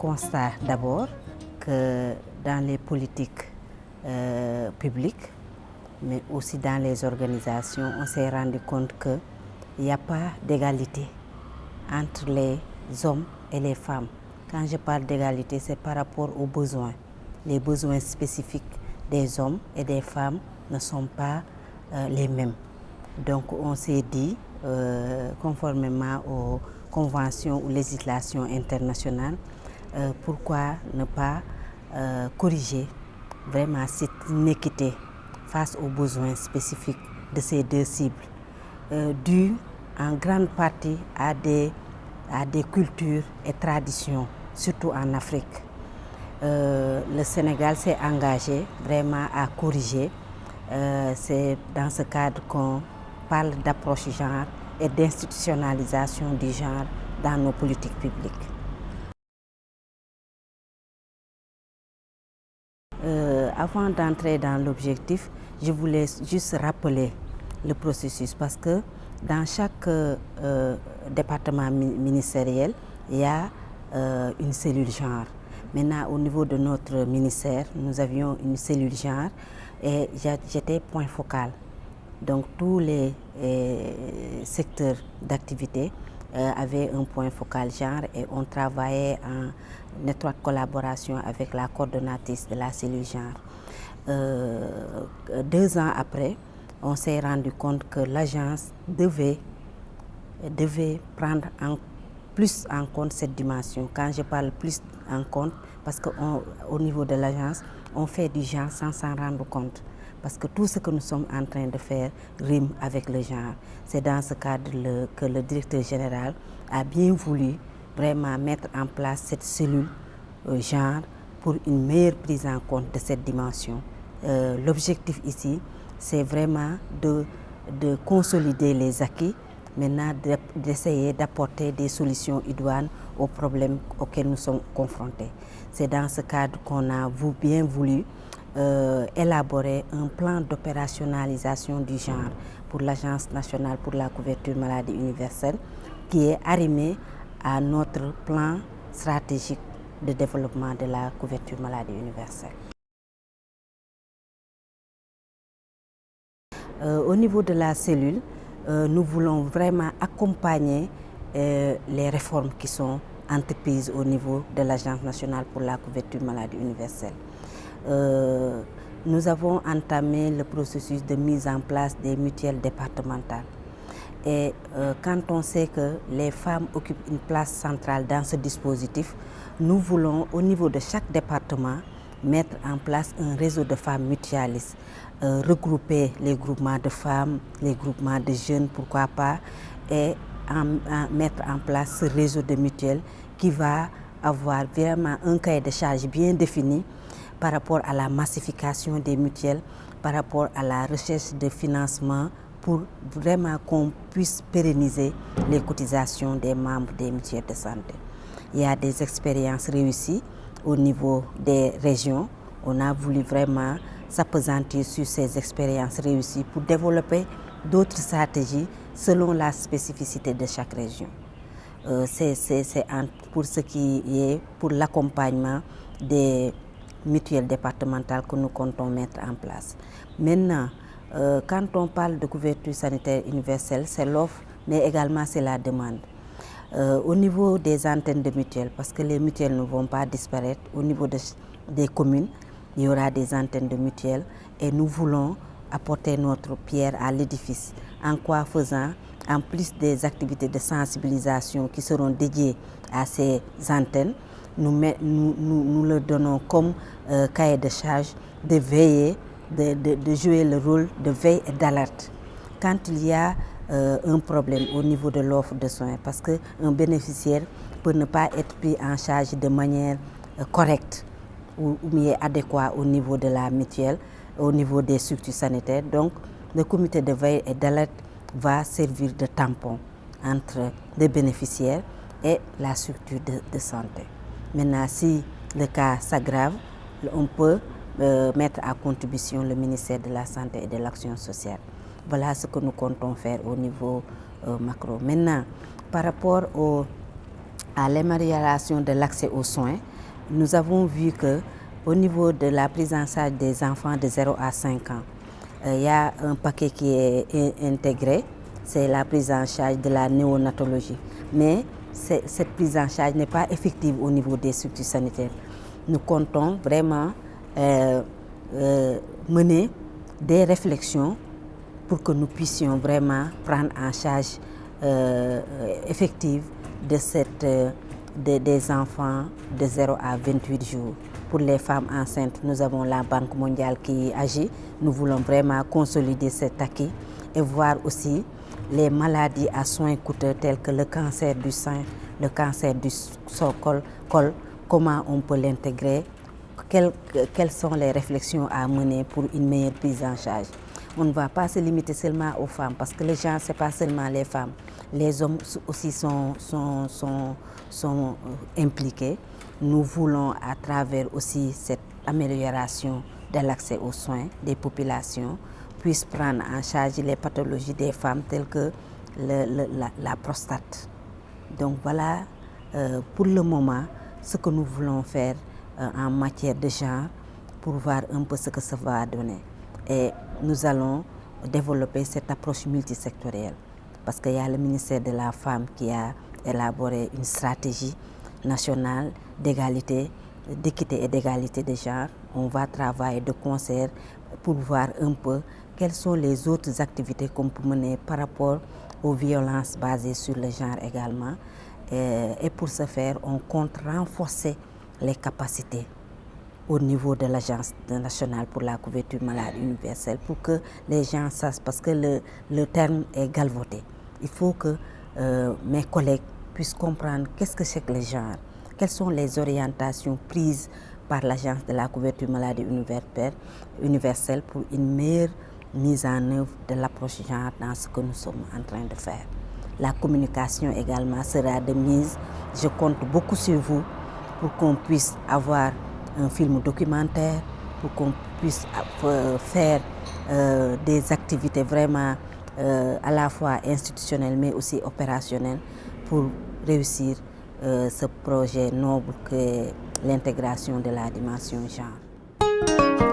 constat d'abord que dans les politiques publiques, mais aussi dans les organisations, on s'est rendu compte qu'il n'y a pas d'égalité entre les hommes et les femmes. Quand je parle d'égalité, c'est par rapport aux besoins. Les besoins spécifiques des hommes et des femmes ne sont pas les mêmes. Donc on s'est dit, conformément aux conventions ou législations internationales, pourquoi ne pas corriger vraiment cette inéquité face aux besoins spécifiques de ces deux cibles, dû en grande partie à des cultures et traditions, surtout en Afrique. Le Sénégal s'est engagé vraiment à corriger. C'est dans ce cadre qu'on parle d'approche genre et d'institutionnalisation du genre dans nos politiques publiques. Avant d'entrer dans l'objectif, je voulais juste rappeler le processus parce que dans chaque département ministériel, il y a une cellule genre. Maintenant, au niveau de notre ministère, nous avions une cellule genre et j'étais point focal. Donc tous les secteurs d'activité avaient un point focal genre et on travaillait en étroite collaboration avec la coordonnatrice de la cellule genre. 2 ans après, on s'est rendu compte que l'agence devait prendre plus en compte cette dimension. Quand je parle plus en compte, parce qu'au niveau de l'agence, on fait du genre sans s'en rendre compte. Parce que tout ce que nous sommes en train de faire rime avec le genre. C'est dans ce cadre que le directeur général a bien voulu vraiment mettre en place cette cellule genre pour une meilleure prise en compte de cette dimension. L'objectif ici, c'est vraiment de consolider les acquis, maintenant d'essayer d'apporter des solutions idoines aux problèmes auxquels nous sommes confrontés. C'est dans ce cadre qu'on a bien voulu élaborer un plan d'opérationnalisation du genre pour l'Agence nationale pour la couverture maladie universelle qui est arrimé à notre plan stratégique de développement de la couverture maladie universelle. Au niveau de la cellule, nous voulons vraiment accompagner les réformes qui sont entreprises au niveau de l'Agence nationale pour la couverture maladie universelle. Nous avons entamé le processus de mise en place des mutuelles départementales. Et quand on sait que les femmes occupent une place centrale dans ce dispositif, nous voulons au niveau de chaque département mettre en place un réseau de femmes mutualistes, regrouper les groupements de femmes, les groupements de jeunes, pourquoi pas, et mettre en place ce réseau de mutuelles qui va avoir vraiment un cahier de charge bien défini par rapport à la massification des mutuelles, par rapport à la recherche de financement pour vraiment qu'on puisse pérenniser les cotisations des membres des mutuelles de santé. Il y a des expériences réussies au niveau des régions. On a voulu vraiment s'appesantir sur ces expériences réussies pour développer d'autres stratégies selon la spécificité de chaque région. C'est pour ce qui est pour l'accompagnement des mutuelles départementales que nous comptons mettre en place. Maintenant, quand on parle de couverture sanitaire universelle, c'est l'offre, mais également c'est la demande. Au niveau des antennes de mutuelles, parce que les mutuelles ne vont pas disparaître, au niveau des communes, il y aura des antennes de mutuelles et nous voulons apporter notre pierre à l'édifice. En quoi faisant, en plus des activités de sensibilisation qui seront dédiées à ces antennes, nous leur donnons comme cahier de charge de veiller, de jouer le rôle de veille et d'alerte. Quand il y a un problème au niveau de l'offre de soins, parce qu'un bénéficiaire peut ne pas être pris en charge de manière correcte ou mieux adéquate au niveau de la mutuelle, au niveau des structures sanitaires. Donc, le comité de veille et d'alerte va servir de tampon entre les bénéficiaires et la structure de santé. Maintenant, si le cas s'aggrave, on peut mettre à contribution le ministère de la Santé et de l'Action sociale. Voilà ce que nous comptons faire au niveau macro. Maintenant, par rapport à l'amélioration de l'accès aux soins, nous avons vu que au niveau de la prise en charge des enfants de 0 à 5 ans, il y a un paquet qui est intégré, c'est la prise en charge de la néonatologie. Mais cette prise en charge n'est pas effective au niveau des structures sanitaires. Nous comptons vraiment mener des réflexions pour que nous puissions vraiment prendre en charge effective des enfants de 0 à 28 jours. Pour les femmes enceintes, nous avons la Banque mondiale qui agit. Nous voulons vraiment consolider cet acquis et voir aussi les maladies à soins coûteux telles que le cancer du sein, le cancer du col, comment on peut l'intégrer, quelles sont les réflexions à mener pour une meilleure prise en charge. On ne va pas se limiter seulement aux femmes parce que les gens, ce n'est pas seulement les femmes. Les hommes aussi sont impliqués. Nous voulons à travers aussi cette amélioration de l'accès aux soins des populations puissent prendre en charge les pathologies des femmes telles que la prostate. Donc voilà pour le moment ce que nous voulons faire en matière de genre pour voir un peu ce que ça va donner. Et nous allons développer cette approche multisectorielle parce qu'il y a le ministère de la Femme qui a élaboré une stratégie nationale d'égalité, d'équité et d'égalité de genre. On va travailler de concert pour voir un peu quelles sont les autres activités qu'on peut mener par rapport aux violences basées sur le genre également. Et pour ce faire, on compte renforcer les capacités au niveau de l'Agence nationale pour la couverture maladie universelle pour que les gens sachent, parce que le terme est galvaudé. Il faut que mes collègues puissent comprendre qu'est-ce que c'est que le genre, quelles sont les orientations prises par l'Agence de la couverture maladie universelle pour une meilleure mise en œuvre de l'approche genre dans ce que nous sommes en train de faire. La communication également sera de mise. Je compte beaucoup sur vous pour qu'on puisse avoir un film documentaire, pour qu'on puisse faire des activités vraiment à la fois institutionnelles mais aussi opérationnelles pour réussir ce projet noble qu'est l'intégration de la dimension genre.